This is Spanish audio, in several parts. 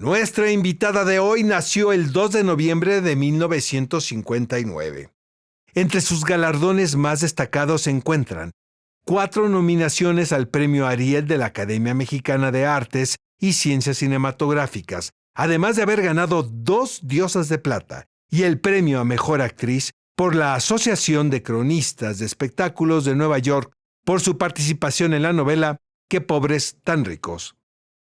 Nuestra invitada de hoy nació el 2 de noviembre de 1959. Entre sus galardones más destacados se encuentran 4 nominaciones al Premio Ariel de la Academia Mexicana de Artes y Ciencias Cinematográficas, además de haber ganado 2 Diosas de Plata y el Premio a Mejor Actriz por la Asociación de Cronistas de Espectáculos de Nueva York por su participación en la novela Qué pobres tan ricos.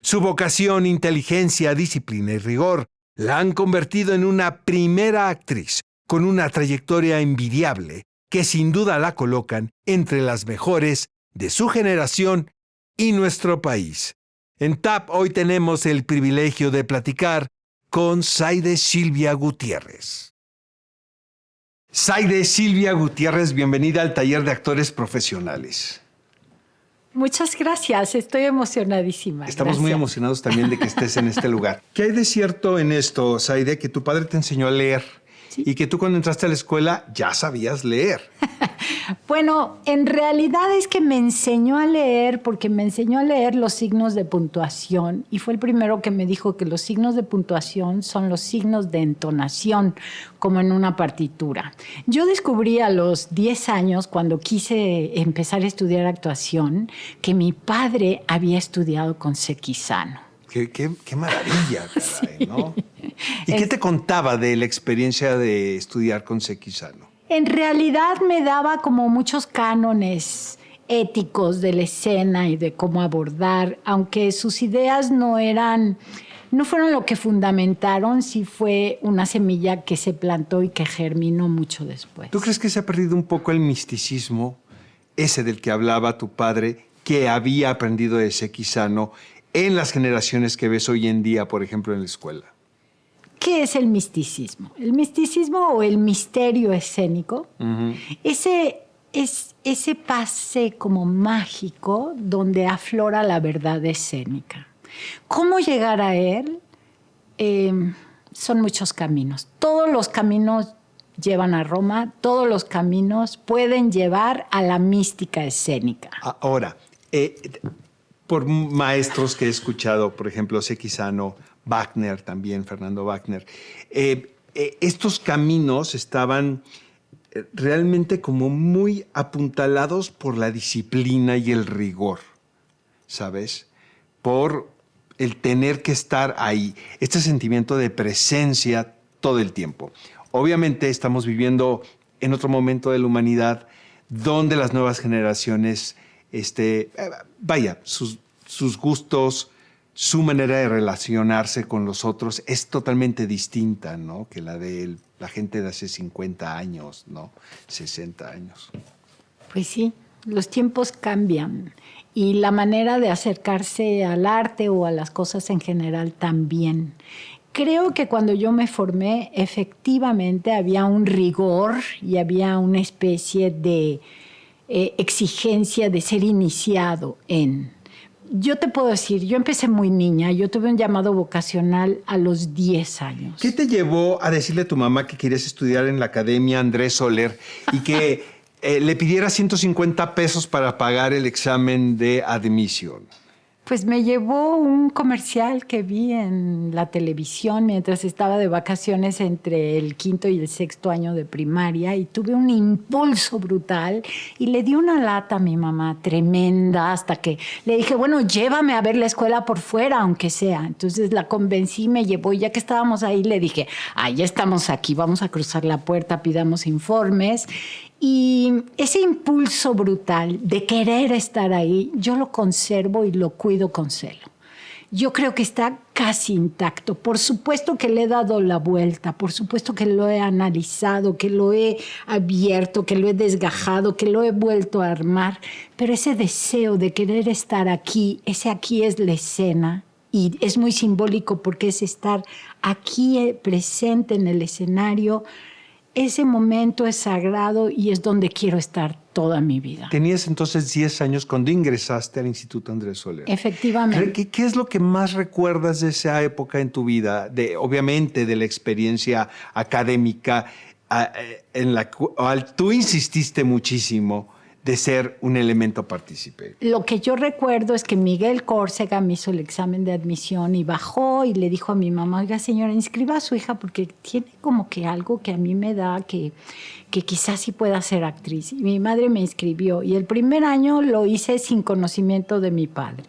Su vocación, inteligencia, disciplina y rigor la han convertido en una primera actriz con una trayectoria envidiable que sin duda la colocan entre las mejores de su generación y nuestro país. En TAP hoy tenemos el privilegio de platicar con Zaide Silvia Gutiérrez. Zaide Silvia Gutiérrez, bienvenida al Taller de Actores Profesionales. Muchas gracias, estoy emocionadísima. Estamos muy emocionados también de que estés en este lugar. ¿Qué hay de cierto en esto, Zaide, que tu padre te enseñó a leer? ¿Sí? Y que tú cuando entraste a la escuela ya sabías leer. Bueno, en realidad es que me enseñó a leer porque me enseñó a leer los signos de puntuación y fue el primero que me dijo que los signos de puntuación son los signos de entonación, como en una partitura. Yo descubrí a los 10 años, cuando quise empezar a estudiar actuación, que mi padre había estudiado con Sekizano. ¡Qué maravilla! Caray, sí. ¿No? ¿Y qué te contaba de la experiencia de estudiar con Sekizano? En realidad me daba como muchos cánones éticos de la escena y de cómo abordar, aunque sus ideas no fueron lo que fundamentaron, sí fue una semilla que se plantó y que germinó mucho después. ¿Tú crees que se ha perdido un poco el misticismo, ese del que hablaba tu padre, que había aprendido de Sekizano, en las generaciones que ves hoy en día, por ejemplo, en la escuela? ¿Qué es el misticismo? El misticismo o el misterio escénico, ese pase como mágico donde aflora la verdad escénica. ¿Cómo llegar a él? Son muchos caminos. Todos los caminos llevan a Roma, todos los caminos pueden llevar a la mística escénica. Ahora, por maestros que he escuchado, por ejemplo, Sekizano, Wagner también, Fernando Wagner, estos caminos estaban realmente como muy apuntalados por la disciplina y el rigor, ¿sabes? Por el tener que estar ahí, este sentimiento de presencia todo el tiempo. Obviamente estamos viviendo en otro momento de la humanidad donde las nuevas generaciones, sus gustos, su manera de relacionarse con los otros es totalmente distinta, ¿no?, que la de la gente de hace 50 años, ¿no?, 60 años. Pues sí, los tiempos cambian y la manera de acercarse al arte o a las cosas en general también. Creo que cuando yo me formé, efectivamente había un rigor y había una especie de exigencia de ser iniciado en... Yo te puedo decir, yo empecé muy niña, yo tuve un llamado vocacional a los 10 años. ¿Qué te llevó a decirle a tu mamá que querías estudiar en la Academia Andrés Soler y que le pidiera 150 pesos para pagar el examen de admisión? Pues me llevó un comercial que vi en la televisión mientras estaba de vacaciones entre el 5º y el 6º año de primaria y tuve un impulso brutal y le di una lata a mi mamá tremenda hasta que le dije, bueno, llévame a ver la escuela por fuera, aunque sea. Entonces la convencí, me llevó y ya que estábamos ahí le dije, ya estamos aquí, vamos a cruzar la puerta, pidamos informes. Y ese impulso brutal de querer estar ahí, yo lo conservo y lo cuido con celo. Yo creo que está casi intacto. Por supuesto que le he dado la vuelta, por supuesto que lo he analizado, que lo he abierto, que lo he desgajado, que lo he vuelto a armar. Pero ese deseo de querer estar aquí, ese aquí es la escena. Y es muy simbólico porque es estar aquí presente en el escenario. ese momento es sagrado y es donde quiero estar toda mi vida. Tenías entonces 10 años cuando ingresaste al Instituto Andrés Soler. Efectivamente. ¿Qué es lo que más recuerdas de esa época en tu vida? Obviamente de la experiencia académica en la cual tú insististe muchísimo de ser un elemento partícipe. Lo que yo recuerdo es que Miguel Córcega me hizo el examen de admisión y bajó y le dijo a mi mamá, oiga señora, inscriba a su hija porque tiene como que algo que a mí me da que quizás sí pueda ser actriz. Y mi madre me inscribió y el primer año lo hice sin conocimiento de mi padre.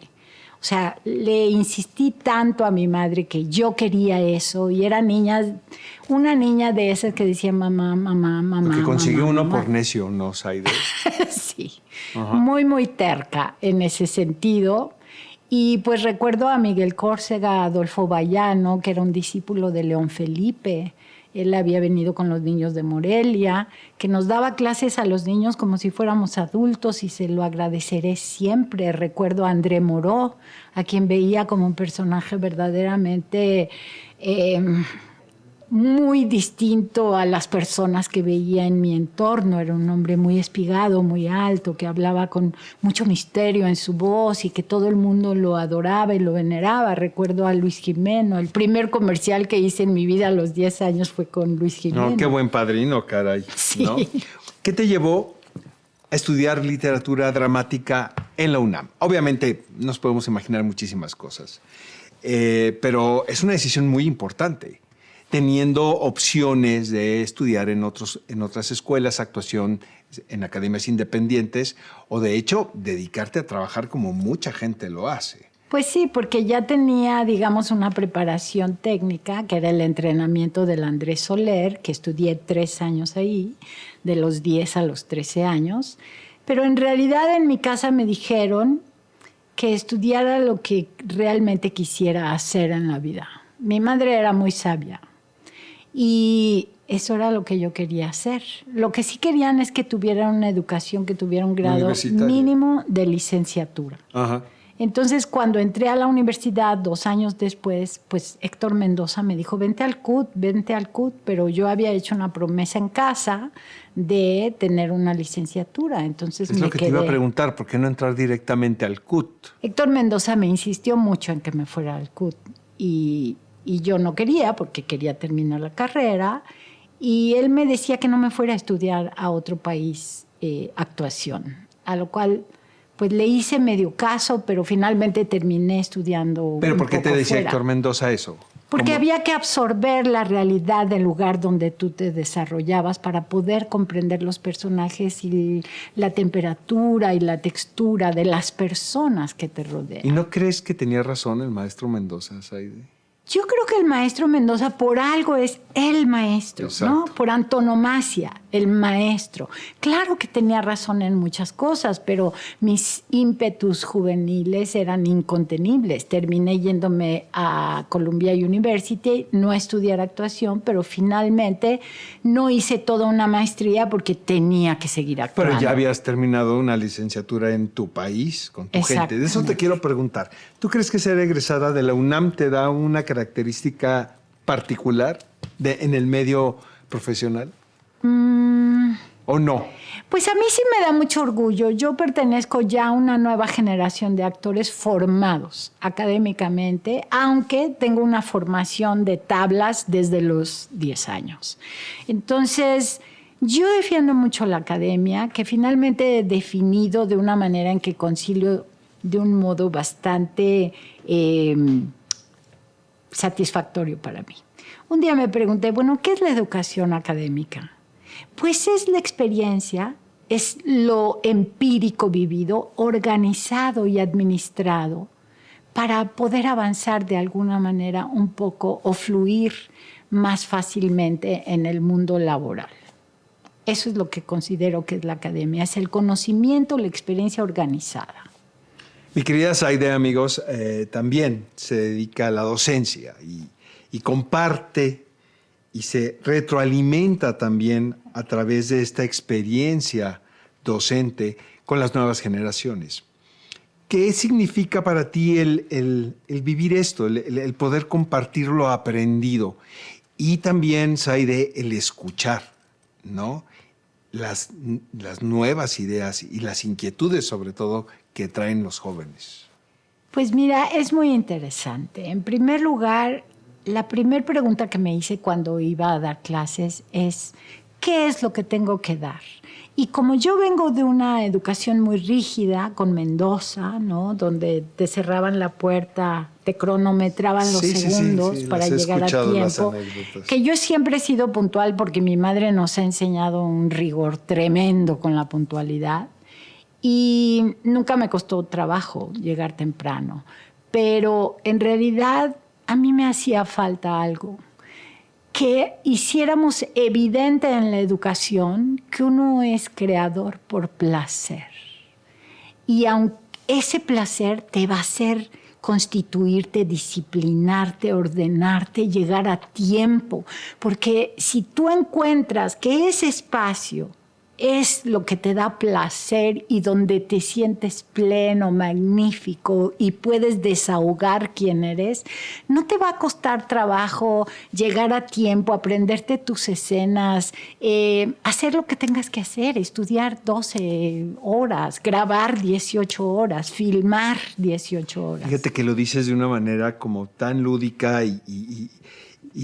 O sea, le insistí tanto a mi madre que yo quería eso y era una niña de esas que decía mamá, mamá, mamá. Lo que consiguió uno mamá. por necio, ¿no, Zaide? Sí, Ajá. muy, muy terca en ese sentido. Y pues recuerdo a Miguel Córcega, a Adolfo Bayano, que era un discípulo de León Felipe. Él había venido con los niños de Morelia, que nos daba clases a los niños como si fuéramos adultos y se lo agradeceré siempre. Recuerdo a André Moró, a quien veía como un personaje verdaderamente muy distinto a las personas que veía en mi entorno. Era un hombre muy espigado, muy alto, que hablaba con mucho misterio en su voz y que todo el mundo lo adoraba y lo veneraba. Recuerdo a Luis Jimeno. El primer comercial que hice en mi vida a los 10 años fue con Luis Jimeno. No, qué buen padrino, caray. Sí. ¿No? ¿Qué te llevó a estudiar literatura dramática en la UNAM? Obviamente nos podemos imaginar muchísimas cosas, pero es una decisión muy importante. Teniendo opciones de estudiar en otras escuelas, actuación en academias independientes o, de hecho, dedicarte a trabajar como mucha gente lo hace. Pues sí, porque ya tenía, digamos, una preparación técnica, que era el entrenamiento del Andrés Soler, que estudié 3 años ahí, de los 10 a los 13 años. Pero en realidad en mi casa me dijeron que estudiara lo que realmente quisiera hacer en la vida. Mi madre era muy sabia. Y eso era lo que yo quería hacer. Lo que sí querían es que tuviera una educación, que tuviera un grado mínimo de licenciatura. Ajá. Entonces, cuando entré a la universidad 2 años después, pues Héctor Mendoza me dijo, vente al CUT, pero yo había hecho una promesa en casa de tener una licenciatura. Entonces es lo que te iba a preguntar, ¿por qué no entrar directamente al CUT? Héctor Mendoza me insistió mucho en que me fuera al CUT y yo no quería porque quería terminar la carrera y él me decía que no me fuera a estudiar a otro país actuación, a lo cual pues le hice medio caso, pero finalmente terminé estudiando. ¿Pero por qué te decía fuera. Héctor Mendoza eso? Porque ¿Cómo? había que absorber la realidad del lugar donde tú te desarrollabas para poder comprender los personajes y la temperatura y la textura de las personas que te rodean. ¿Y no crees que tenía razón el maestro Mendoza, Zaide? Yo creo que el maestro Mendoza por algo es el maestro, Exacto. ¿no? Por antonomasia, el maestro. Claro que tenía razón en muchas cosas, pero mis ímpetus juveniles eran incontenibles. Terminé yéndome a Columbia University, no a estudiar actuación, pero finalmente no hice toda una maestría porque tenía que seguir actuando. Pero ya habías terminado una licenciatura en tu país, con tu gente. De eso te quiero preguntar. ¿Tú crees que ser egresada de la UNAM te da una característica particular en el medio profesional? ¿O no? Pues a mí sí me da mucho orgullo. Yo pertenezco ya a una nueva generación de actores formados académicamente, aunque tengo una formación de tablas desde los 10 años. Entonces, yo defiendo mucho la academia, que finalmente he definido de una manera en que concilio de un modo bastante satisfactorio para mí. Un día me pregunté, bueno, ¿qué es la educación académica? Pues es la experiencia, es lo empírico vivido, organizado y administrado para poder avanzar de alguna manera un poco o fluir más fácilmente en el mundo laboral. Eso es lo que considero que es la academia, es el conocimiento, la experiencia organizada. Mi querida Zaide, amigos, también se dedica a la docencia y comparte y se retroalimenta también a través de esta experiencia docente con las nuevas generaciones. ¿Qué significa para ti el vivir esto, el poder compartir lo aprendido? Y también, Zaide, el escuchar ¿no? Las nuevas ideas y las inquietudes, sobre todo, que traen los jóvenes? Pues mira, es muy interesante. En primer lugar, la primera pregunta que me hice cuando iba a dar clases es, ¿qué es lo que tengo que dar? Y como yo vengo de una educación muy rígida, con Mendoza, ¿no? Donde te cerraban la puerta, te cronometraban los segundos para llegar a tiempo, que yo siempre he sido puntual porque mi madre nos ha enseñado un rigor tremendo con la puntualidad y nunca me costó trabajo llegar temprano. Pero en realidad a mí me hacía falta algo, que hiciéramos evidente en la educación que uno es creador por placer. Y aunque ese placer te va a hacer constituirte, disciplinarte, ordenarte, llegar a tiempo. Porque si tú encuentras que ese espacio es lo que te da placer y donde te sientes pleno, magnífico y puedes desahogar quién eres, no te va a costar trabajo llegar a tiempo, aprenderte tus escenas, hacer lo que tengas que hacer, estudiar 12 horas, grabar 18 horas, filmar 18 horas. Fíjate que lo dices de una manera como tan lúdica y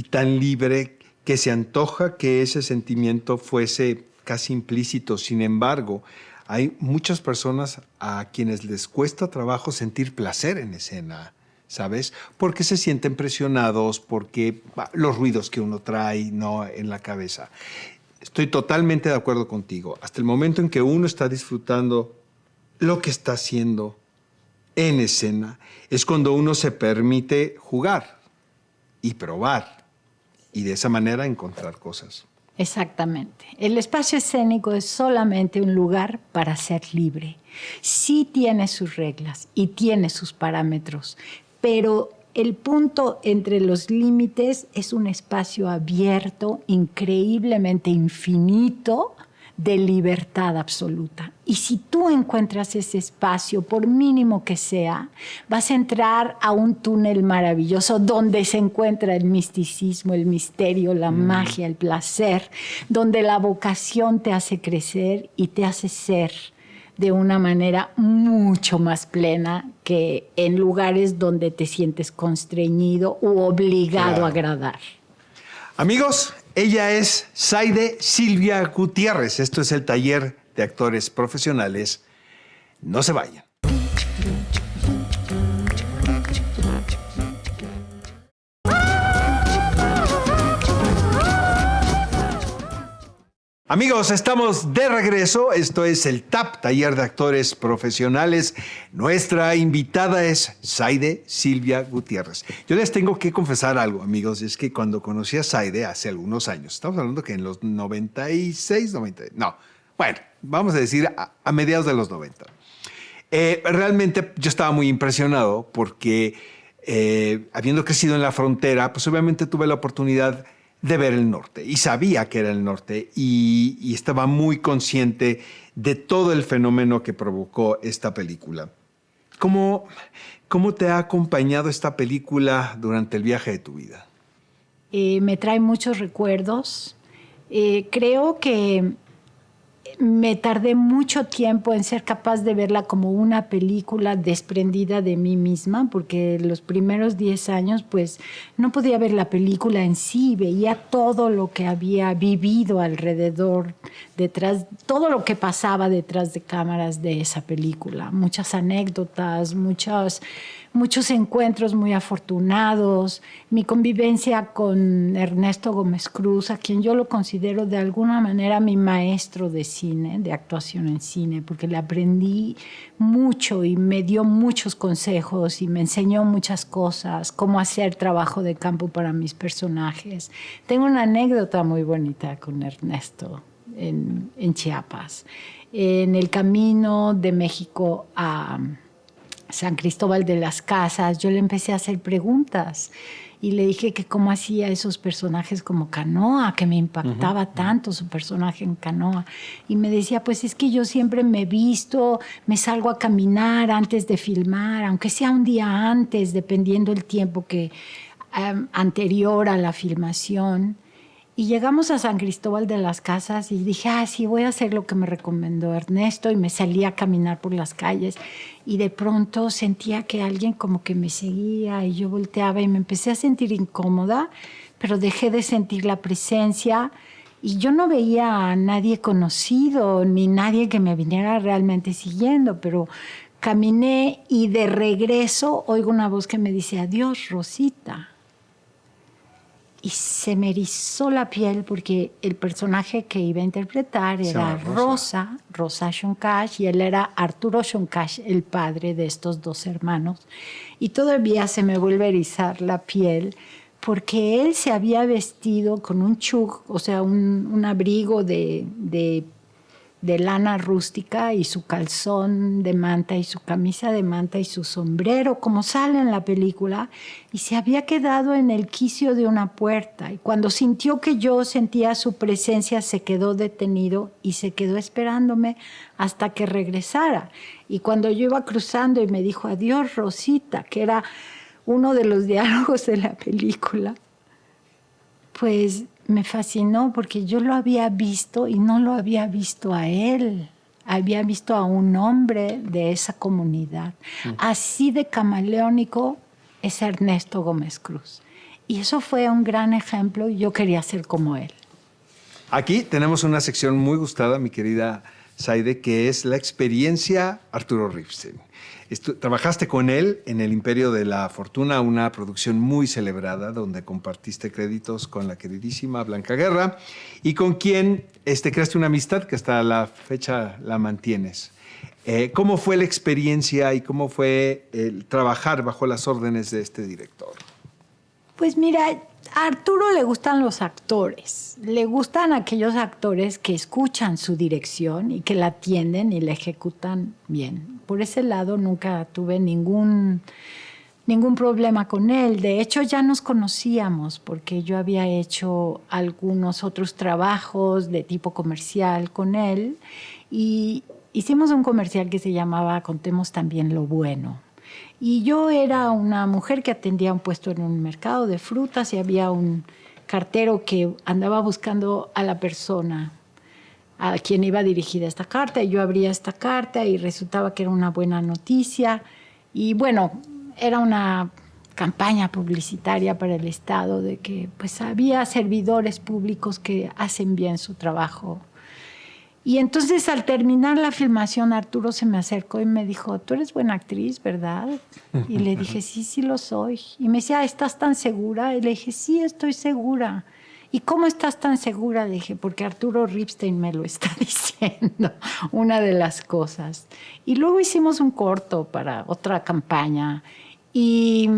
tan libre que se antoja que ese sentimiento fuese casi implícito. Sin embargo, hay muchas personas a quienes les cuesta trabajo sentir placer en escena, ¿sabes? Porque se sienten presionados, porque los ruidos que uno trae, ¿no?, en la cabeza. Estoy totalmente de acuerdo contigo. Hasta el momento en que uno está disfrutando lo que está haciendo en escena, es cuando uno se permite jugar y probar y de esa manera encontrar cosas. Exactamente. El espacio escénico es solamente un lugar para ser libre. Sí tiene sus reglas y tiene sus parámetros, pero el punto entre los límites es un espacio abierto, increíblemente infinito, de libertad absoluta. Y si tú encuentras ese espacio, por mínimo que sea, vas a entrar a un túnel maravilloso donde se encuentra el misticismo, el misterio, la magia, el placer, donde la vocación te hace crecer y te hace ser de una manera mucho más plena que en lugares donde te sientes constreñido u obligado a agradar. Amigos, ella es Zaide Silvia Gutiérrez. Esto es el taller de actores profesionales. No se vayan. Amigos, estamos de regreso. Esto es el TAP, Taller de Actores Profesionales. Nuestra invitada es Zaide Silvia Gutiérrez. Yo les tengo que confesar algo, amigos. Es que cuando conocí a Zaide hace algunos años, estamos hablando que en los 96, 90, no, bueno, vamos a decir a mediados de los 90. Realmente yo estaba muy impresionado porque habiendo crecido en la frontera, pues obviamente tuve la oportunidad de ver el norte y sabía que era el norte y estaba muy consciente de todo el fenómeno que provocó esta película. ¿Cómo te ha acompañado esta película durante el viaje de tu vida? Me trae muchos recuerdos. Creo que me tardé mucho tiempo en ser capaz de verla como una película desprendida de mí misma, porque los primeros 10 años pues no podía ver la película en sí, veía todo lo que había vivido alrededor, detrás, todo lo que pasaba detrás de cámaras de esa película, muchas anécdotas, muchos encuentros muy afortunados, mi convivencia con Ernesto Gómez Cruz, a quien yo lo considero de alguna manera mi maestro de cine, de actuación en cine, porque le aprendí mucho y me dio muchos consejos y me enseñó muchas cosas, cómo hacer trabajo de campo para mis personajes. Tengo una anécdota muy bonita con Ernesto en Chiapas. En el camino de México a San Cristóbal de las Casas, yo le empecé a hacer preguntas y le dije que cómo hacía esos personajes como Canoa, que me impactaba tanto su personaje en Canoa. Y me decía, pues es que yo siempre me visto, me salgo a caminar antes de filmar, aunque sea un día antes, dependiendo el tiempo que anterior a la filmación. Y llegamos a San Cristóbal de las Casas y dije, sí, voy a hacer lo que me recomendó Ernesto. Y me salí a caminar por las calles y de pronto sentía que alguien como que me seguía y yo volteaba y me empecé a sentir incómoda, pero dejé de sentir la presencia y yo no veía a nadie conocido ni nadie que me viniera realmente siguiendo, pero caminé y de regreso oigo una voz que me dice, adiós, Rosita. Y se me erizó la piel porque el personaje que iba a interpretar era Rosa Shonkash, y él era Arturo Shonkash, el padre de estos dos hermanos. Y todavía se me vuelve a erizar la piel porque él se había vestido con un chuk, o sea, un abrigo de lana rústica y su calzón de manta y su camisa de manta y su sombrero, como sale en la película, y se había quedado en el quicio de una puerta. Y cuando sintió que yo sentía su presencia, se quedó detenido y se quedó esperándome hasta que regresara. Y cuando yo iba cruzando y me dijo, adiós, Rosita, que era uno de los diálogos de la película, pues me fascinó porque yo lo había visto y no lo había visto a él. Había visto a un hombre de esa comunidad. Así de camaleónico es Ernesto Gómez Cruz. Y eso fue un gran ejemplo y yo quería ser como él. Aquí tenemos una sección muy gustada, mi querida Zaide, que es la experiencia Arturo Ripstein. Trabajaste con él en El Imperio de la Fortuna, una producción muy celebrada donde compartiste créditos con la queridísima Blanca Guerra y con quien creaste una amistad que hasta la fecha la mantienes. ¿Cómo fue la experiencia y cómo fue el trabajar bajo las órdenes de este director? Pues mira, a Arturo le gustan los actores. Le gustan aquellos actores que escuchan su dirección y que la atienden y la ejecutan bien. Por ese lado nunca tuve ningún problema con él. De hecho, ya nos conocíamos porque yo había hecho algunos otros trabajos de tipo comercial con él y hicimos un comercial que se llamaba Contemos también lo bueno. Y yo era una mujer que atendía un puesto en un mercado de frutas y había un cartero que andaba buscando a la persona a quien iba dirigida esta carta. Y yo abría esta carta y resultaba que era una buena noticia. Y bueno, era una campaña publicitaria para el Estado de que pues había servidores públicos que hacen bien su trabajo. Y entonces al terminar la filmación, Arturo se me acercó y me dijo, tú eres buena actriz, ¿verdad? Y le dije, sí lo soy. Y me decía, ¿estás tan segura? Y le dije, sí, estoy segura. ¿Y cómo estás tan segura? Le dije, porque Arturo Ripstein me lo está diciendo, una de las cosas. Y luego hicimos un corto para otra campaña y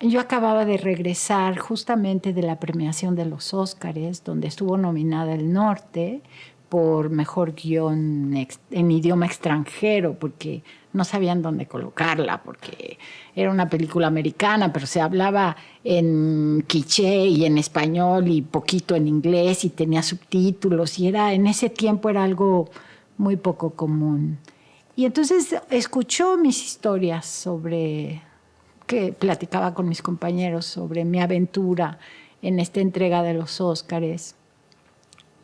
yo acababa de regresar justamente de la premiación de los Óscares, donde estuvo nominada El Norte por mejor guión en idioma extranjero, porque no sabían dónde colocarla, porque era una película americana, pero se hablaba en quiché y en español y poquito en inglés y tenía subtítulos y en ese tiempo era algo muy poco común. Y entonces escuchó mis historias que platicaba con mis compañeros sobre mi aventura en esta entrega de los Óscares.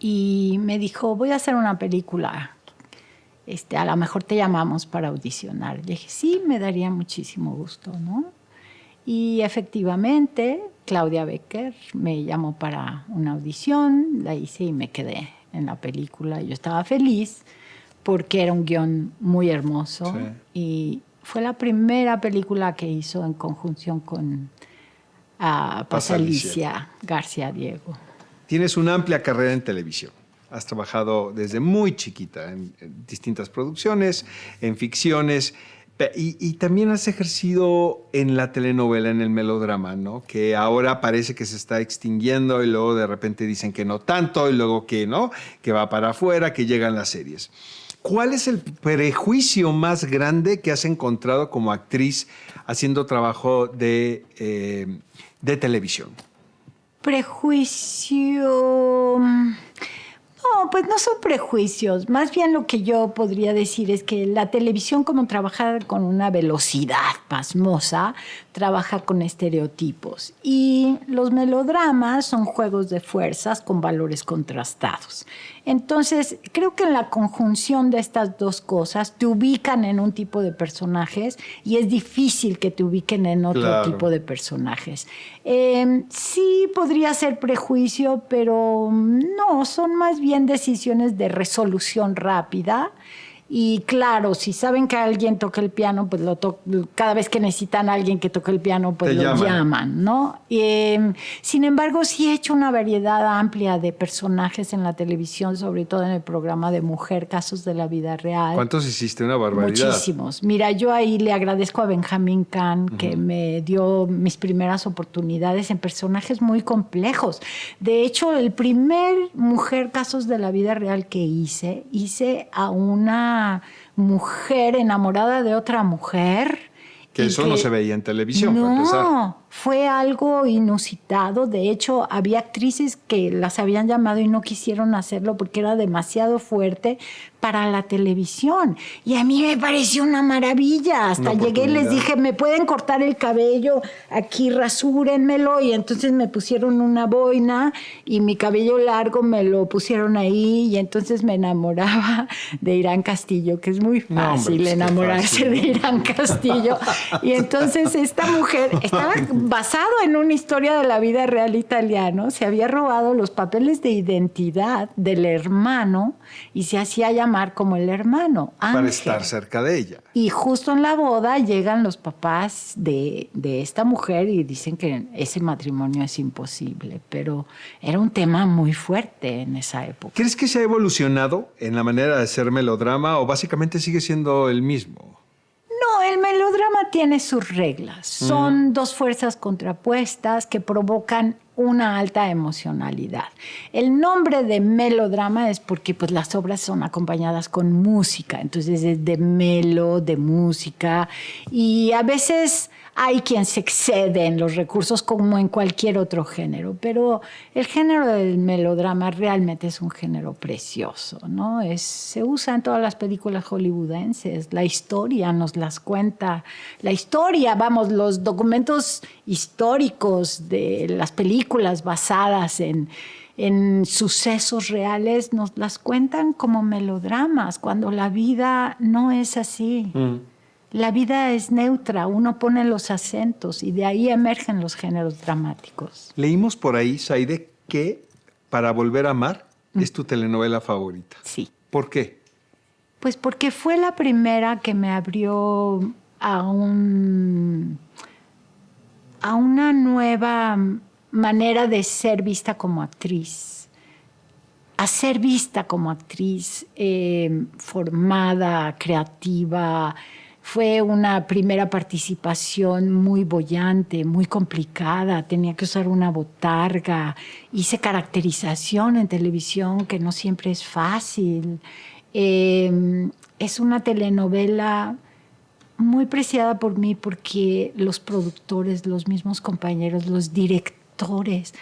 Y me dijo, voy a hacer una película, a lo mejor te llamamos para audicionar. Le dije, sí, me daría muchísimo gusto, ¿no? Y efectivamente, Claudia Becker me llamó para una audición, la hice y me quedé en la película. Yo estaba feliz porque era un guión muy hermoso. Sí. Y fue la primera película que hizo en conjunción con Pasalicia García Diego. Tienes una amplia carrera en televisión. Has trabajado desde muy chiquita en distintas producciones, en ficciones, y también has ejercido en la telenovela, en el melodrama, ¿no? Que ahora parece que se está extinguiendo y luego de repente dicen que no tanto y luego que no, que va para afuera, que llegan las series. ¿Cuál es el prejuicio más grande que has encontrado como actriz haciendo trabajo de televisión? Prejuicio... No, pues no son prejuicios. Más bien lo que yo podría decir es que la televisión, como trabaja con una velocidad pasmosa, trabaja con estereotipos. Y los melodramas son juegos de fuerzas con valores contrastados. Entonces, creo que en la conjunción de estas dos cosas te ubican en un tipo de personajes y es difícil que te ubiquen en otro tipo de personajes. Sí podría ser prejuicio, pero no, son más bien decisiones de resolución rápida. Y claro, si saben que alguien toca el piano, pues cada vez que necesitan a alguien que toque el piano, pues lo llaman, ¿no? Sin embargo, sí he hecho una variedad amplia de personajes en la televisión, sobre todo en el programa de Mujer, Casos de la Vida Real. ¿Cuántos hiciste? Una barbaridad. Muchísimos. Mira, yo ahí le agradezco a Benjamín Kahn que me dio mis primeras oportunidades en personajes muy complejos. De hecho, el primer Mujer, Casos de la Vida Real que hice a una mujer enamorada de otra mujer. Que eso no se veía en televisión, para empezar. No, fue algo inusitado. De hecho, había actrices que las habían llamado y no quisieron hacerlo porque era demasiado fuerte para la televisión. Y a mí me pareció una maravilla. Hasta llegué y les dije, ¿me pueden cortar el cabello? Aquí rasúrenmelo. Y entonces me pusieron una boina y mi cabello largo me lo pusieron ahí. Y entonces me enamoraba de Irán Castillo, que es muy fácil enamorarse de Irán Castillo. Y entonces esta mujer estaba basado en una historia de la vida real italiana. Se había robado los papeles de identidad del hermano y se hacía llamar como el hermano, Ángel. Para estar cerca de ella. Y justo en la boda llegan los papás de esta mujer y dicen que ese matrimonio es imposible, pero era un tema muy fuerte en esa época. ¿Crees que se ha evolucionado en la manera de hacer melodrama o básicamente sigue siendo el mismo? No, el melodrama tiene sus reglas. Son dos fuerzas contrapuestas que provocan una alta emocionalidad. El nombre de melodrama es porque pues, las obras son acompañadas con música, entonces es de música, y a veces hay quien se excede en los recursos como en cualquier otro género, pero el género del melodrama realmente es un género precioso, ¿no? Se usa en todas las películas hollywoodenses, la historia nos las cuenta, los documentos históricos de las películas basadas en sucesos reales nos las cuentan como melodramas, cuando la vida no es así. La vida es neutra, uno pone los acentos y de ahí emergen los géneros dramáticos. Leímos por ahí, Zaide, que Para Volver a Amar es tu telenovela favorita. Sí. ¿Por qué? Pues porque fue la primera que me abrió a una nueva manera de ser vista como actriz. A ser vista como actriz formada, creativa. Fue una primera participación muy boyante, muy complicada. Tenía que usar una botarga. Hice caracterización en televisión, que no siempre es fácil. Es una telenovela muy preciada por mí porque los productores, los mismos compañeros, los directores,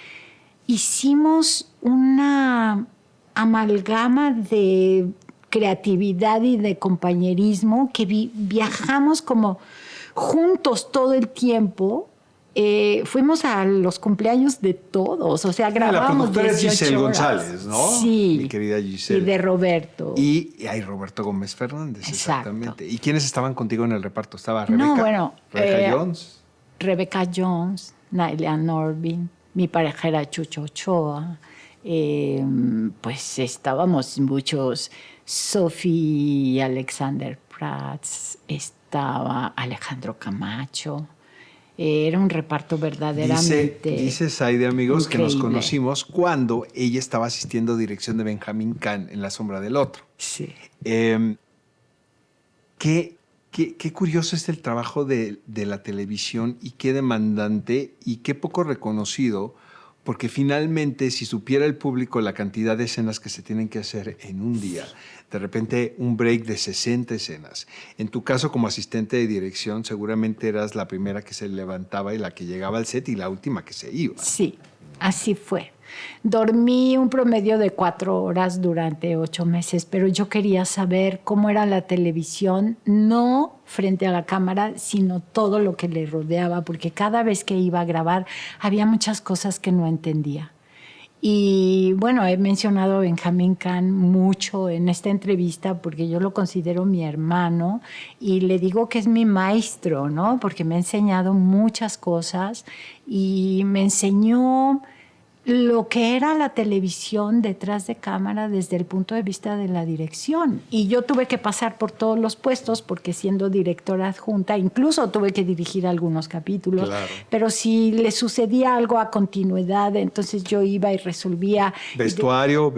hicimos una amalgama de creatividad y de compañerismo que viajamos como juntos todo el tiempo. Fuimos a los cumpleaños de todos, o sea, grabamos. La productora es Giselle horas. González, ¿no? Sí. Mi querida Giselle. Y de Roberto. Y hay Roberto Gómez Fernández, Exacto. exactamente. ¿Y quiénes estaban contigo en el reparto? ¿Estaba Rebeca? Rebeca Jones. Rebeca Jones, Nailea Norvin, mi pareja era Chucho Ochoa. Pues estábamos muchos, Sophie Alexander Prats, estaba Alejandro Camacho. Era un reparto verdaderamente Dice Zaide, amigos, increíble. que nos conocimos cuando ella estaba asistiendo a dirección de Benjamín Kahn en La sombra del otro. Sí. Qué curioso es el trabajo de la televisión y qué demandante y qué poco reconocido, porque finalmente si supiera el público la cantidad de escenas que se tienen que hacer en un día, de repente un break de 60 escenas. En tu caso como asistente de dirección seguramente eras la primera que se levantaba y la que llegaba al set y la última que se iba. Sí, así fue. Dormí un promedio de 4 horas durante 8 meses, pero yo quería saber cómo era la televisión, no frente a la cámara, sino todo lo que le rodeaba, porque cada vez que iba a grabar había muchas cosas que no entendía. Y bueno, he mencionado a Benjamín Kahn mucho en esta entrevista porque yo lo considero mi hermano y le digo que es mi maestro, ¿no? Porque me ha enseñado muchas cosas y me enseñó lo que era la televisión detrás de cámara desde el punto de vista de la dirección. Y yo tuve que pasar por todos los puestos porque siendo directora adjunta, incluso tuve que dirigir algunos capítulos, Claro. pero si le sucedía algo a continuidad, entonces yo iba y resolvía. Vestuario,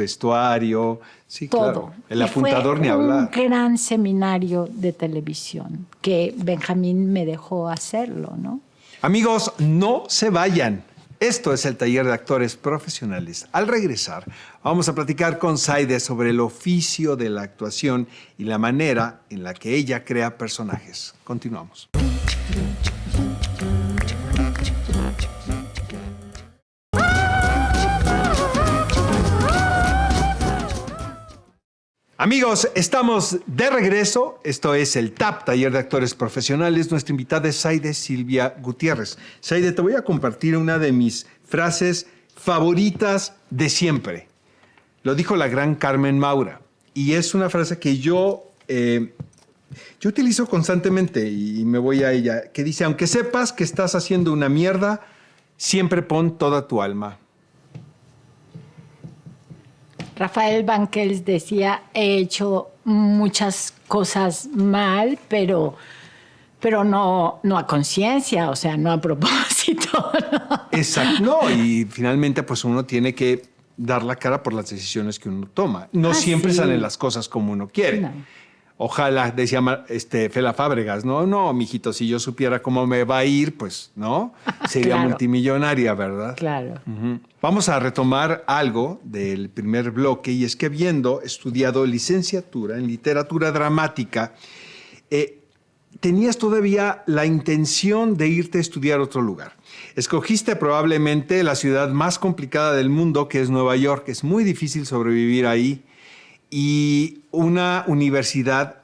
sí, Todo. claro. El Y apuntador fue ni hablar. un gran seminario de televisión que Benjamín me dejó hacerlo, ¿no? Amigos, no se vayan. Esto es el Taller de Actores Profesionales. Al regresar, vamos a platicar con Zaide sobre el oficio de la actuación y la manera en la que ella crea personajes. Continuamos. Amigos, estamos de regreso. Esto es el TAP, Taller de Actores Profesionales. Nuestra invitada es Zaide Silvia Gutiérrez. Zaide, te voy a compartir una de mis frases favoritas de siempre. Lo dijo la gran Carmen Maura. Y es una frase que yo utilizo constantemente y me voy a ella, que dice, aunque sepas que estás haciendo una mierda, siempre pon toda tu alma. Rafael Banquels decía, he hecho muchas cosas mal, pero no a conciencia, o sea, no a propósito, ¿no? Exacto. No, y finalmente pues uno tiene que dar la cara por las decisiones que uno toma. No siempre sí. salen las cosas como uno quiere. No. Ojalá, decía Fela Fábregas, no, mijito, si yo supiera cómo me va a ir, pues, ¿no? Sería Claro. multimillonaria, ¿verdad? Claro. Ujú. Vamos a retomar algo del primer bloque, y es que habiendo estudiado licenciatura en literatura dramática, tenías todavía la intención de irte a estudiar a otro lugar. Escogiste probablemente la ciudad más complicada del mundo, que es Nueva York. Es muy difícil sobrevivir ahí. Y una universidad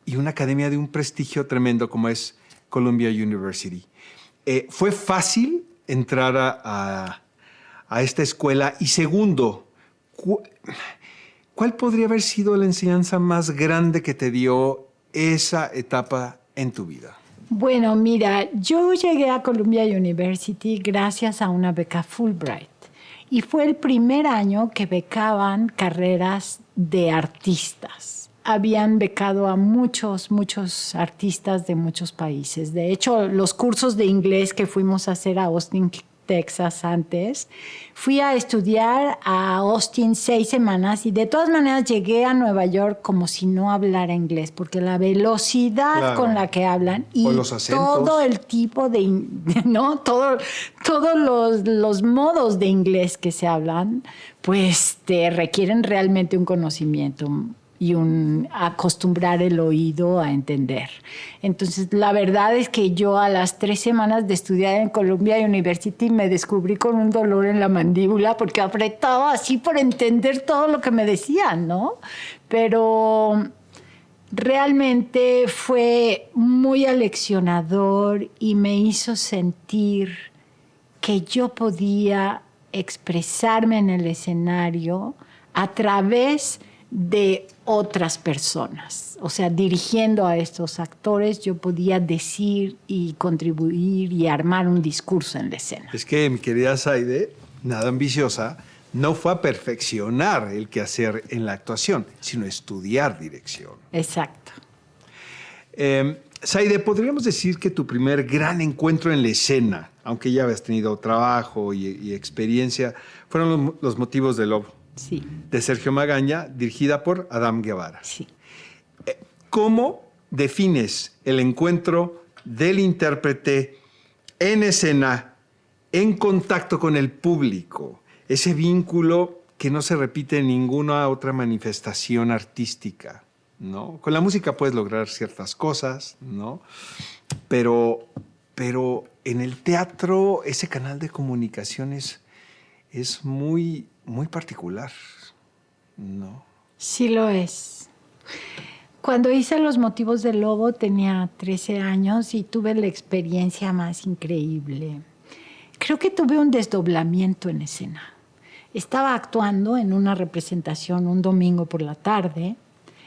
y una academia de un prestigio tremendo como es Columbia University. ¿Fue fácil entrar a esta escuela? Y segundo, ¿cuál podría haber sido la enseñanza más grande que te dio esa etapa en tu vida? Bueno, mira, yo llegué a Columbia University gracias a una beca Fulbright. Y fue el primer año que becaban carreras de artistas. Habían becado a muchos artistas de muchos países. De hecho, los cursos de inglés que fuimos a hacer a Austin, Texas antes, fui a estudiar a Austin 6 semanas y de todas maneras llegué a Nueva York como si no hablara inglés, porque la velocidad Claro. con la que hablan y O los acentos. todo el tipo de, ¿no? Todos los modos de inglés que se hablan, pues te requieren realmente un conocimiento y acostumbrar el oído a entender. Entonces, la verdad es que yo a las 3 semanas de estudiar en Columbia University me descubrí con un dolor en la mandíbula porque apretaba así por entender todo lo que me decían, ¿no? Pero realmente fue muy aleccionador y me hizo sentir que yo podía expresarme en el escenario a través de otras personas. O sea, dirigiendo a estos actores, yo podía decir y contribuir y armar un discurso en la escena. Es que mi querida Zaide, nada ambiciosa, no fue a perfeccionar el quehacer en la actuación, sino estudiar dirección. Exacto. Zaide, podríamos decir que tu primer gran encuentro en la escena, aunque ya habías tenido trabajo y experiencia, fueron Los motivos del lobo. Sí. De Sergio Magaña, dirigida por Adam Guevara. Sí. ¿Cómo defines el encuentro del intérprete en escena, en contacto con el público? Ese vínculo que no se repite en ninguna otra manifestación artística, ¿no? Con la música puedes lograr ciertas cosas, ¿no? Pero en el teatro ese canal de comunicación es es muy, muy particular, ¿no? Sí lo es. Cuando hice Los motivos del lobo tenía 13 años y tuve la experiencia más increíble. Creo que tuve un desdoblamiento en escena. Estaba actuando en una representación un domingo por la tarde,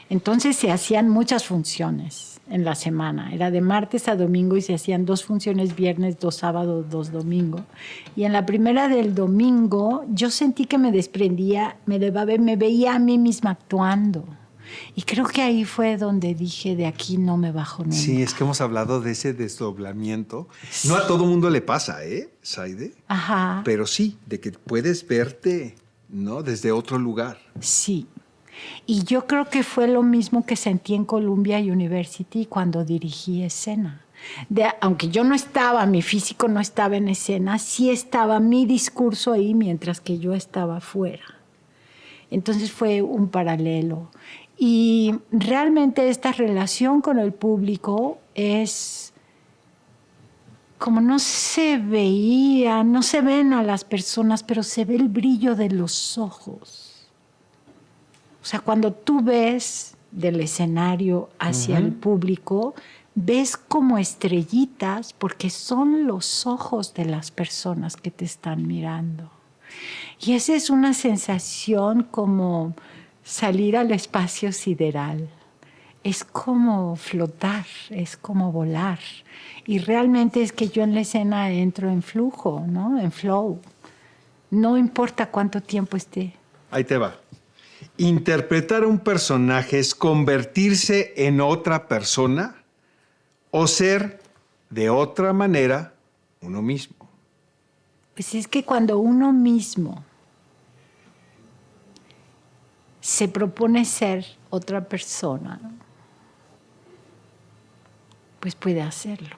entonces se hacían muchas funciones en la semana. Era de martes a domingo y se hacían 2 funciones viernes, 2 sábados, 2 domingo. Y en la primera del domingo yo sentí que me desprendía, me veía a mí misma actuando. Y creo que ahí fue donde dije, de aquí no me bajo nunca. Sí, es que hemos hablado de ese desdoblamiento. No a todo mundo le pasa, Saide? Ajá. Pero sí, de que puedes verte, ¿no? Desde otro lugar. Sí. Y yo creo que fue lo mismo que sentí en Columbia University cuando dirigí escena. Aunque yo no estaba, mi físico no estaba en escena, sí estaba mi discurso ahí mientras que yo estaba fuera. Entonces fue un paralelo. Y realmente esta relación con el público es como no se veía, no se ven a las personas, pero se ve el brillo de los ojos. O sea, cuando tú ves del escenario hacia el público, ves como estrellitas porque son los ojos de las personas que te están mirando. Y esa es una sensación como salir al espacio sideral. Es como flotar, es como volar. Y realmente es que yo en la escena entro en flujo, ¿no? En flow. No importa cuánto tiempo esté. Ahí te va. ¿Interpretar a un personaje es convertirse en otra persona o ser de otra manera uno mismo? Pues es que cuando uno mismo se propone ser otra persona, ¿no? Pues puede hacerlo.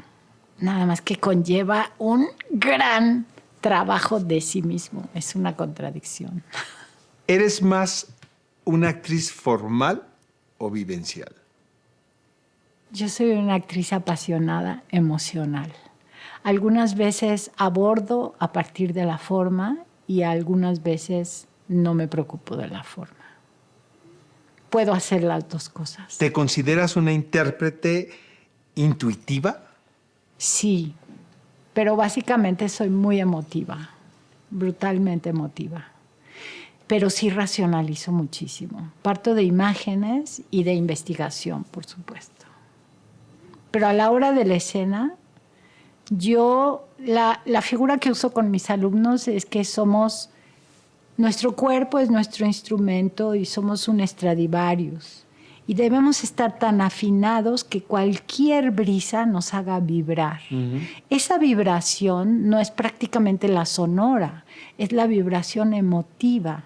Nada más que conlleva un gran trabajo de sí mismo. Es una contradicción. ¿Eres más una actriz formal o vivencial? Yo soy una actriz apasionada, emocional. Algunas veces abordo a partir de la forma y algunas veces no me preocupo de la forma. Puedo hacer las 2 cosas. ¿Te consideras una intérprete intuitiva? Sí, pero básicamente soy muy emotiva, brutalmente emotiva. Pero sí racionalizo muchísimo. Parto de imágenes y de investigación, por supuesto. Pero a la hora de la escena, yo, la figura que uso con mis alumnos es que somos, nuestro cuerpo es nuestro instrumento y somos un Stradivarius. Y debemos estar tan afinados que cualquier brisa nos haga vibrar. Esa vibración no es prácticamente la sonora, es la vibración emotiva.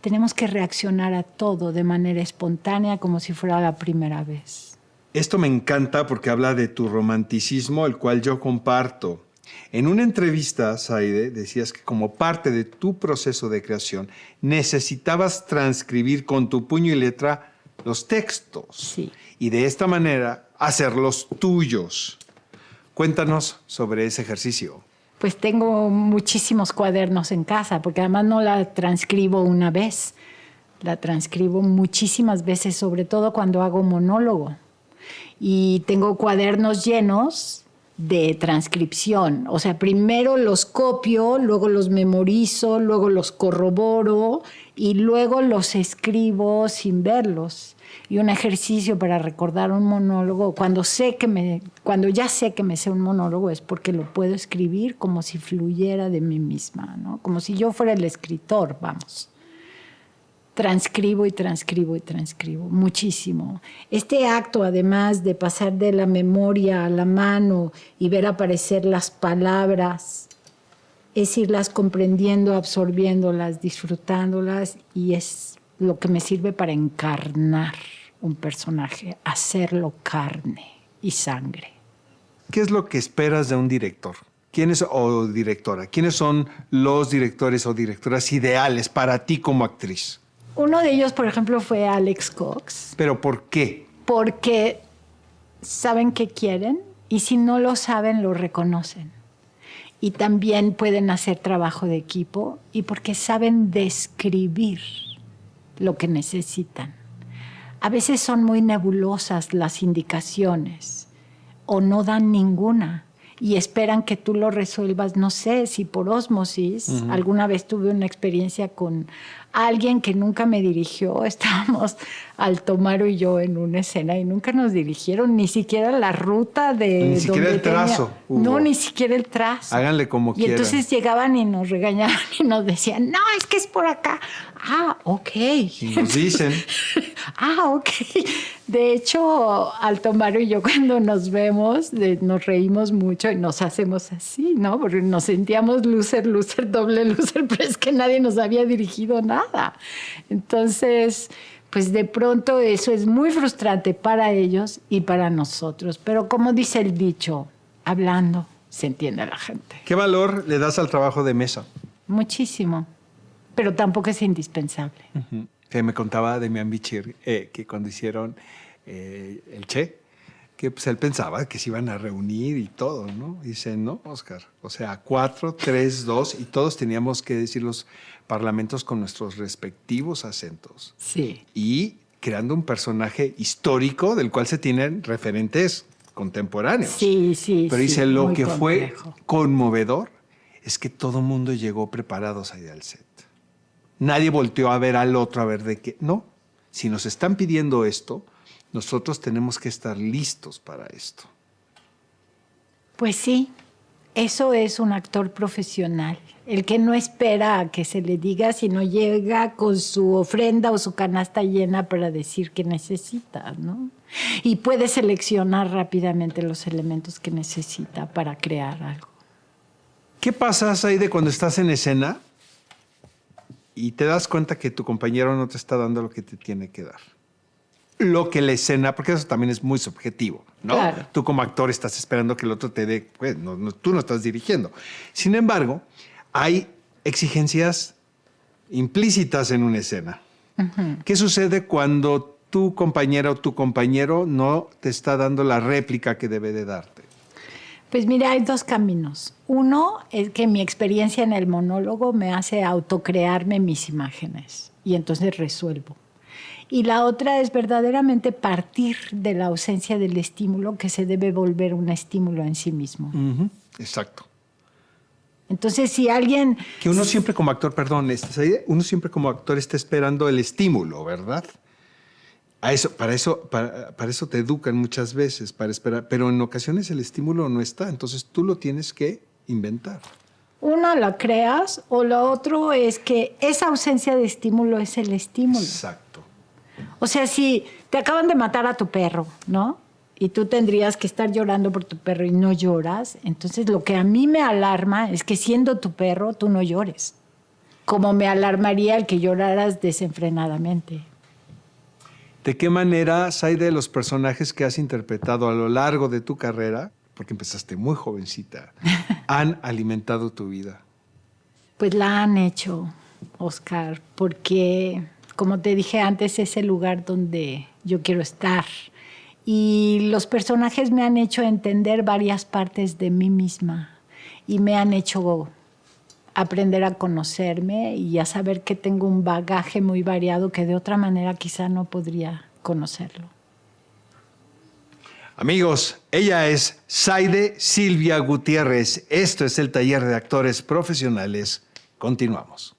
Tenemos que reaccionar a todo de manera espontánea como si fuera la primera vez. Esto me encanta porque habla de tu romanticismo, el cual yo comparto. En una entrevista, Saide, decías que como parte de tu proceso de creación necesitabas transcribir con tu puño y letra los textos. Sí. Y de esta manera hacerlos tuyos. Cuéntanos sobre ese ejercicio. Pues tengo muchísimos cuadernos en casa, porque además no la transcribo una vez. La transcribo muchísimas veces, sobre todo cuando hago monólogo. Y tengo cuadernos llenos de transcripción. O sea, primero los copio, luego los memorizo, luego los corroboro y luego los escribo sin verlos. Y un ejercicio para recordar un monólogo, cuando ya sé que me sé un monólogo, es porque lo puedo escribir como si fluyera de mí misma, ¿no? Como si yo fuera el escritor, vamos. Transcribo y transcribo y transcribo, muchísimo. Este acto, además de pasar de la memoria a la mano y ver aparecer las palabras, es irlas comprendiendo, absorbiéndolas, disfrutándolas, y es lo que me sirve para encarnar un personaje, hacerlo carne y sangre. ¿Qué es lo que esperas de un director? O directora? ¿Quiénes son los directores o directoras ideales para ti como actriz? Uno de ellos, por ejemplo, fue Alex Cox. ¿Pero por qué? Porque saben qué quieren y si no lo saben, lo reconocen. y también pueden hacer trabajo de equipo y porque saben describir lo que necesitan. A veces son muy nebulosas las indicaciones o no dan ninguna y esperan que tú lo resuelvas, no sé, si por ósmosis. Alguna vez tuve una experiencia con alguien que nunca me dirigió. Estábamos Altomaro y yo en una escena y nunca nos dirigieron ni siquiera la ruta de Ni siquiera donde el trazo, Hugo. No, ni siquiera el trazo. Háganle como y quieran. Entonces llegaban y nos regañaban y nos decían, no, es que es por acá. Ah, ok. Y nos dicen. Ah, ok. De hecho, Altomaro y yo cuando nos vemos nos reímos mucho y nos hacemos así, ¿no? Porque nos sentíamos loser, doble loser, pero es que nadie nos había dirigido nada. Entonces, pues de pronto eso es muy frustrante para ellos y para nosotros. Pero como dice el dicho, hablando se entiende a la gente. ¿Qué valor le das al trabajo de mesa? Muchísimo, pero tampoco es indispensable. Que me contaba de mi Bichir que cuando hicieron el Che, que pues él pensaba que se iban a reunir y todo, ¿no? Dice, no, Oscar, o sea, 4, 3, 2, y todos teníamos que decir los parlamentos con nuestros respectivos acentos. Sí. Y creando un personaje histórico del cual se tienen referentes contemporáneos. Sí, sí. Pero dice, lo muy que complejo. fue conmovedor es que todo el mundo llegó preparados ahí al set. Nadie volteó a ver al otro a ver de qué. No, si nos están pidiendo esto, nosotros tenemos que estar listos para esto. Pues sí, eso es un actor profesional. El que no espera a que se le diga, sino llega con su ofrenda o su canasta llena para decir que necesita, ¿no? Y puede seleccionar rápidamente los elementos que necesita para crear algo. ¿Qué pasa, Saide, cuando estás en escena y te das cuenta que tu compañero no te está dando lo que te tiene que dar? Lo que la escena, porque eso también es muy subjetivo, ¿no? Claro. Tú como actor estás esperando que el otro te dé, pues tú no estás dirigiendo. Sin embargo, hay exigencias implícitas en una escena. ¿Qué sucede cuando tu compañera o tu compañero no te está dando la réplica que debe de darte? Pues mira, hay dos caminos. Uno es que mi experiencia en el monólogo me hace autocrearme mis imágenes y entonces resuelvo. Y la otra es verdaderamente partir de la ausencia del estímulo que se debe volver un estímulo en sí mismo. Exacto. Entonces, si alguien... Que uno siempre como actor, uno siempre como actor está esperando el estímulo, ¿verdad? Para eso te educan muchas veces, para esperar. Pero en ocasiones el estímulo no está, entonces tú lo tienes que inventar. Una, la creas, o lo otro es que esa ausencia de estímulo es el estímulo. Exacto. O sea, si te acaban de matar a tu perro, ¿no? Y tú tendrías que estar llorando por tu perro y no lloras, entonces lo que a mí me alarma es que siendo tu perro, tú no llores. Como me alarmaría el que lloraras desenfrenadamente. ¿De qué manera, Saide, los personajes que has interpretado a lo largo de tu carrera, porque empezaste muy jovencita, han alimentado tu vida? Pues la han hecho, Oscar, porque, como te dije antes, es el lugar donde yo quiero estar. Y los personajes me han hecho entender varias partes de mí misma y me han hecho aprender a conocerme y a saber que tengo un bagaje muy variado que de otra manera quizá no podría conocerlo. Amigos, ella es Saide Silvia Gutiérrez. Esto es el Taller de Actores Profesionales. Continuamos.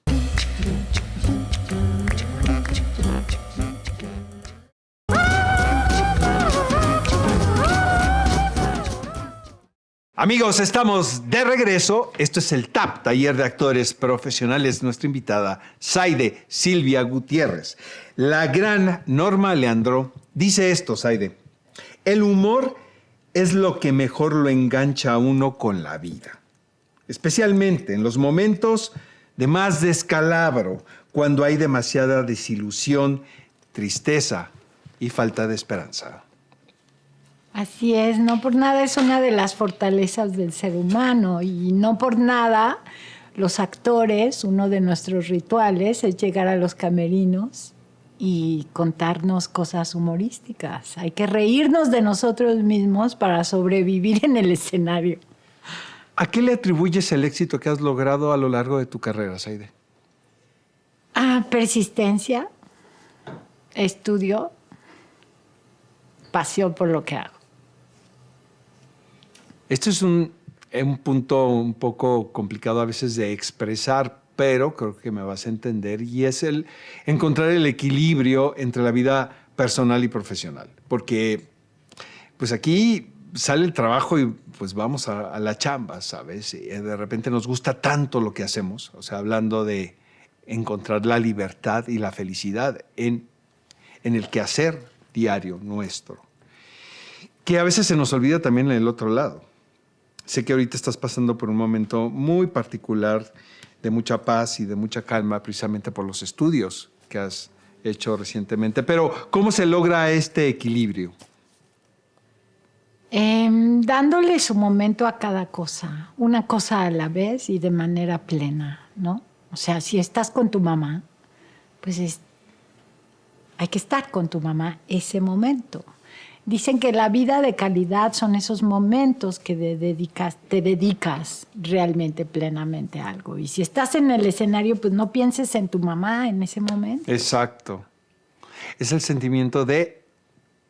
Amigos, estamos de regreso. Esto es el TAP, Taller de Actores Profesionales. Nuestra invitada, Saide Silvia Gutiérrez. La gran Norma Leandro dice esto, Saide. El humor es lo que mejor lo engancha a uno con la vida. Especialmente en los momentos de más descalabro, cuando hay demasiada desilusión, tristeza y falta de esperanza. Así es, no por nada es una de las fortalezas del ser humano y no por nada los actores, uno de nuestros rituales es llegar a los camerinos y contarnos cosas humorísticas. Hay que reírnos de nosotros mismos para sobrevivir en el escenario. ¿A qué le atribuyes el éxito que has logrado a lo largo de tu carrera, Zaide? Persistencia, estudio, pasión por lo que hago. Esto es un punto un poco complicado a veces de expresar, pero creo que me vas a entender, y es el encontrar el equilibrio entre la vida personal y profesional. Porque pues aquí sale el trabajo y pues vamos a la chamba, ¿sabes? Y de repente nos gusta tanto lo que hacemos, o sea, hablando de encontrar la libertad y la felicidad en el quehacer diario nuestro, que a veces se nos olvida también en el otro lado. Sé que ahorita estás pasando por un momento muy particular de mucha paz y de mucha calma, precisamente por los estudios que has hecho recientemente, pero ¿cómo se logra este equilibrio? Dándole su momento a cada cosa, una cosa a la vez y de manera plena, ¿no? O sea, si estás con tu mamá, pues hay que estar con tu mamá ese momento. Dicen que la vida de calidad son esos momentos que te dedicas realmente plenamente a algo. Y si estás en el escenario, pues no pienses en tu mamá en ese momento. Exacto. Es el sentimiento de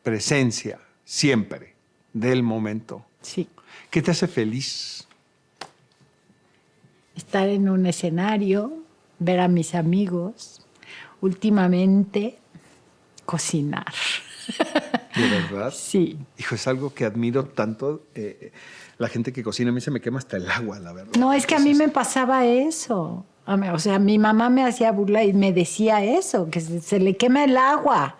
presencia, siempre, del momento. Sí. ¿Qué te hace feliz? Estar en un escenario, ver a mis amigos, últimamente cocinar. ¿De verdad? Sí. Hijo, es algo que admiro tanto. La gente que cocina, a mí se me quema hasta el agua, la verdad. No, es que a mí me pasaba eso. O sea, mi mamá me hacía burla y me decía eso, que se le quema el agua.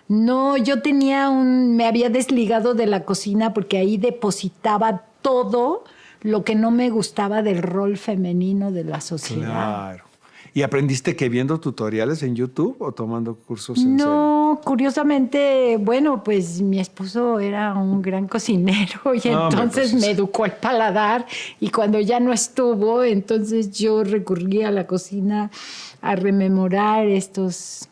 No, yo me había desligado de la cocina porque ahí depositaba todo lo que no me gustaba del rol femenino de la sociedad. Claro. ¿Y aprendiste que viendo tutoriales en YouTube o tomando cursos en serio? No, curiosamente, bueno, pues mi esposo era un gran cocinero y entonces me educó el paladar, y cuando ya no estuvo, entonces yo recurrí a la cocina a rememorar estos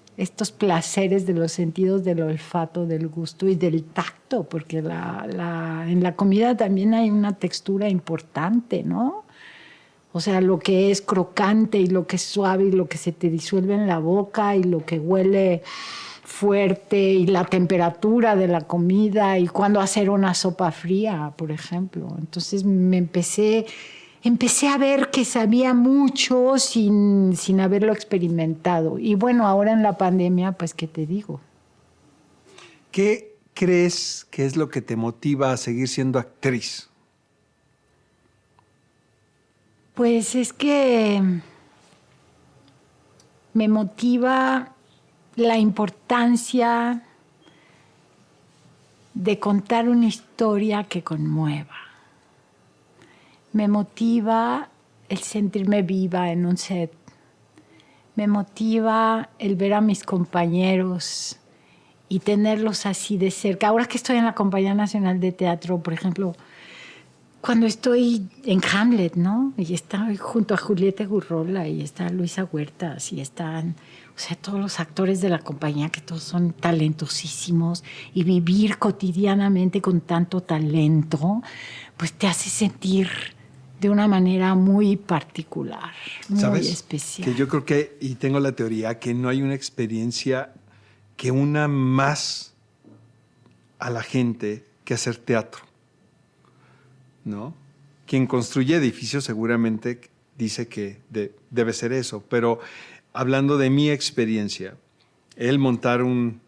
placeres de los sentidos, del olfato, del gusto y del tacto, porque en la comida también hay una textura importante, ¿no? O sea, lo que es crocante y lo que es suave y lo que se te disuelve en la boca y lo que huele fuerte y la temperatura de la comida y cuándo hacer una sopa fría, por ejemplo. Entonces empecé a ver que sabía mucho sin haberlo experimentado. Y bueno, ahora en la pandemia, pues, ¿qué te digo? ¿Qué crees que es lo que te motiva a seguir siendo actriz? Pues es que me motiva la importancia de contar una historia que conmueva. Me motiva el sentirme viva en un set. Me motiva el ver a mis compañeros y tenerlos así de cerca. Ahora que estoy en la Compañía Nacional de Teatro, por ejemplo, cuando estoy en Hamlet, ¿no? Y estoy junto a Julieta Gurrola y está Luisa Huertas y están, o sea, todos los actores de la compañía, que todos son talentosísimos, y vivir cotidianamente con tanto talento, pues te hace sentir de una manera muy particular, muy ¿Sabes? especial. Que yo creo que, y tengo la teoría, que no hay una experiencia que una más a la gente que hacer teatro, ¿no? Quien construye edificios seguramente dice que debe ser eso, pero hablando de mi experiencia, el montar un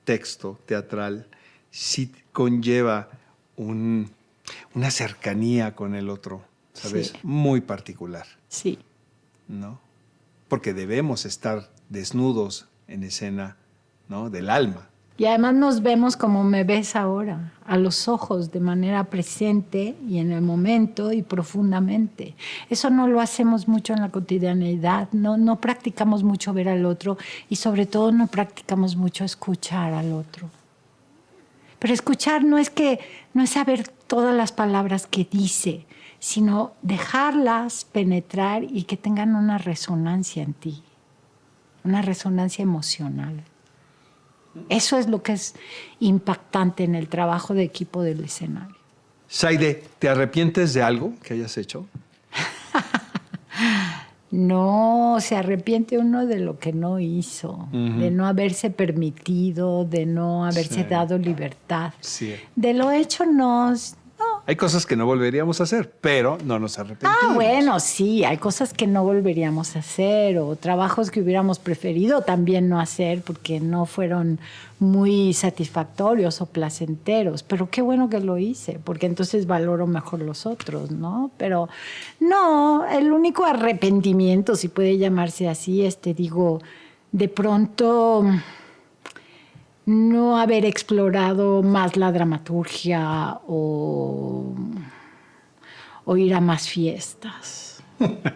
texto teatral sí conlleva una cercanía con el otro, ¿sabes? Sí. Muy particular, Sí. ¿no? Porque debemos estar desnudos en escena, ¿no? Del alma. Y además nos vemos como me ves ahora, a los ojos, de manera presente y en el momento y profundamente. Eso no lo hacemos mucho en la cotidianeidad, no practicamos mucho ver al otro y sobre todo no practicamos mucho escuchar al otro. Pero escuchar no es saber todas las palabras que dice, sino dejarlas penetrar y que tengan una resonancia en ti, una resonancia emocional. Eso es lo que es impactante en el trabajo de equipo del escenario. Zaide, ¿te arrepientes de algo que hayas hecho? No, se arrepiente uno de lo que no hizo, de no haberse permitido, de no haberse dado libertad. Sí. De lo hecho, no. Hay cosas que no volveríamos a hacer, pero no nos arrepentimos. Ah, bueno, sí, hay cosas que no volveríamos a hacer o trabajos que hubiéramos preferido también no hacer porque no fueron muy satisfactorios o placenteros. Pero qué bueno que lo hice, porque entonces valoro mejor los otros, ¿no? Pero no, el único arrepentimiento, si puede llamarse así, digo, de pronto no haber explorado más la dramaturgia o ir a más fiestas.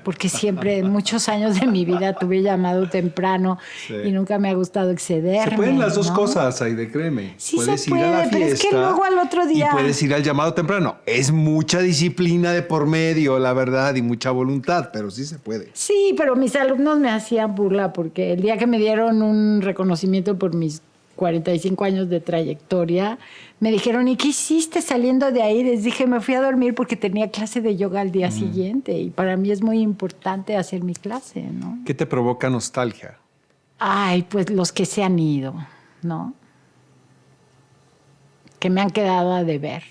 Porque siempre, muchos años de mi vida tuve llamado temprano y nunca me ha gustado excederme. Se pueden las dos ¿no? cosas, Zaide, créeme. Sí puedes se puede, ir a la pero es que luego al otro día... Y puedes ir al llamado temprano. Es mucha disciplina de por medio, la verdad, y mucha voluntad, pero sí se puede. Sí, pero mis alumnos me hacían burla porque el día que me dieron un reconocimiento por mis 45 años de trayectoria, me dijeron, ¿y qué hiciste saliendo de ahí? Les dije, me fui a dormir porque tenía clase de yoga al día siguiente y para mí es muy importante hacer mi clase, ¿no? ¿Qué te provoca nostalgia? Ay, pues los que se han ido, ¿no? Que me han quedado a deber,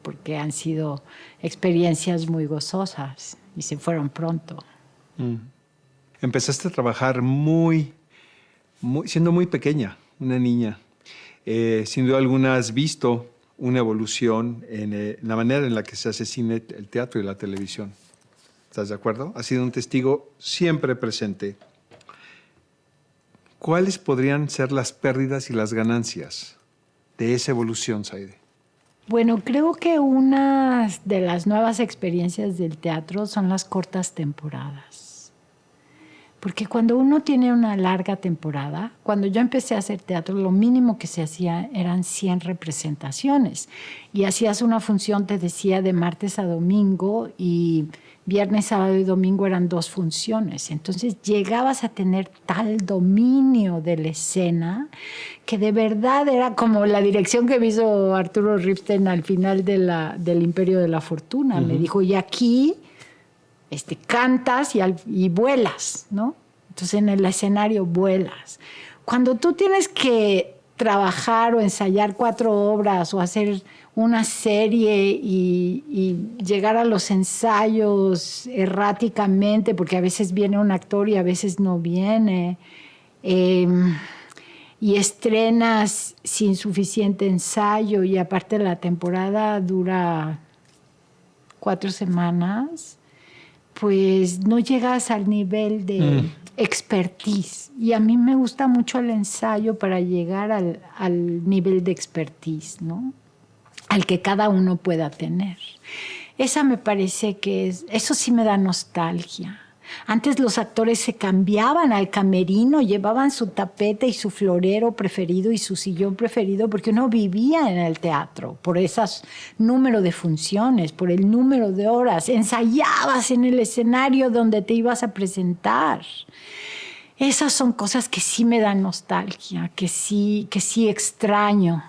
porque han sido experiencias muy gozosas y se fueron pronto. Empezaste a trabajar siendo muy pequeña, una niña. Sin duda alguna has visto una evolución en la manera en la que se hace cine, el teatro y la televisión. ¿Estás de acuerdo? Has sido un testigo siempre presente. ¿Cuáles podrían ser las pérdidas y las ganancias de esa evolución, Zaide? Bueno, creo que una de las nuevas experiencias del teatro son las cortas temporadas. Porque cuando uno tiene una larga temporada, cuando yo empecé a hacer teatro, lo mínimo que se hacía eran 100 representaciones. Y hacías una función, te decía, de martes a domingo y viernes, sábado y domingo eran 2 funciones. Entonces llegabas a tener tal dominio de la escena que de verdad era como la dirección que me hizo Arturo Ripstein al final del Imperio de la Fortuna. Me dijo, y aquí... cantas y vuelas, ¿no? Entonces en el escenario vuelas. Cuando tú tienes que trabajar o ensayar 4 obras o hacer una serie y llegar a los ensayos erráticamente, porque a veces viene un actor y a veces no viene, y estrenas sin suficiente ensayo y aparte la temporada dura 4 semanas, pues no llegas al nivel de expertise. Y a mí me gusta mucho el ensayo para llegar al nivel de expertise, ¿no? Al que cada uno pueda tener. Esa me parece que eso sí me da nostalgia. Antes los actores se cambiaban al camerino, llevaban su tapete y su florero preferido y su sillón preferido porque uno vivía en el teatro por ese número de funciones, por el número de horas. Ensayabas en el escenario donde te ibas a presentar. Esas son cosas que sí me dan nostalgia, que sí extraño.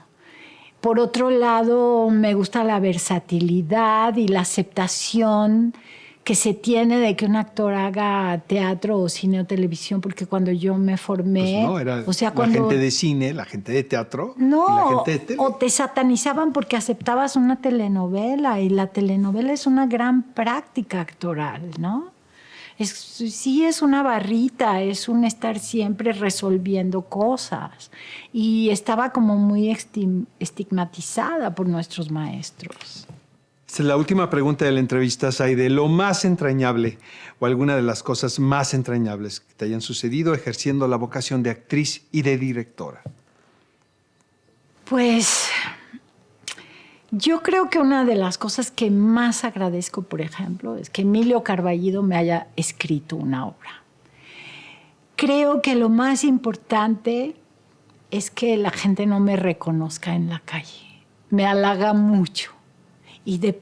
Por otro lado, me gusta la versatilidad y la aceptación que se tiene de que un actor haga teatro o cine o televisión, porque cuando yo me formé... Pues no, era cuando, la gente de cine, la gente de teatro no, y la gente de tele. O te satanizaban porque aceptabas una telenovela, y la telenovela es una gran práctica actoral, ¿no? Sí es una barrita, es un estar siempre resolviendo cosas. Y estaba como muy estigmatizada por nuestros maestros. Esta es la última pregunta de la entrevista, Zaide. Lo más entrañable o alguna de las cosas más entrañables que te hayan sucedido ejerciendo la vocación de actriz y de directora. Pues yo creo que una de las cosas que más agradezco, por ejemplo, es que Emilio Carballido me haya escrito una obra. Creo que lo más importante es que la gente no me reconozca en la calle. Me halaga mucho. Y de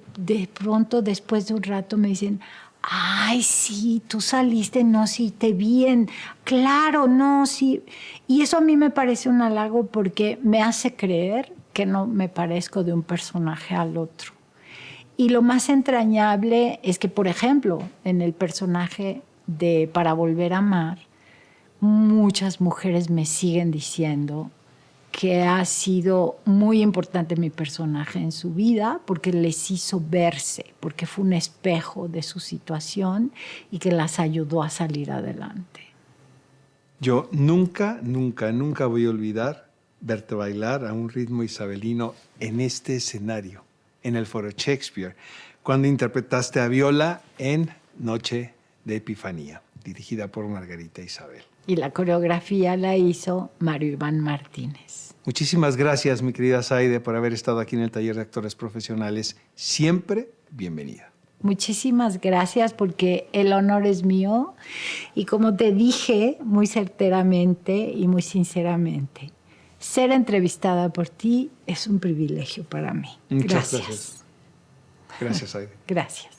pronto, después de un rato, me dicen, ay, sí, tú saliste, no, sí, te vi claro, no, sí. Y eso a mí me parece un halago porque me hace creer qué no me parezco de un personaje al otro? Y lo más entrañable es que, por ejemplo, en el personaje de Para Volver a Amar, muchas mujeres me siguen diciendo que ha sido muy importante mi personaje en su vida porque les hizo verse, porque fue un espejo de su situación y que las ayudó a salir adelante. Yo nunca voy a olvidar verte bailar a un ritmo isabelino en este escenario, en el Foro Shakespeare, cuando interpretaste a Viola en Noche de Epifanía, dirigida por Margarita Isabel. Y la coreografía la hizo Mario Iván Martínez. Muchísimas gracias, mi querida Zaide, por haber estado aquí en el Taller de Actores Profesionales. Siempre bienvenida. Muchísimas gracias porque el honor es mío y como te dije muy certeramente y muy sinceramente, ser entrevistada por ti es un privilegio para mí. Muchas gracias. Gracias, Zaide. Gracias.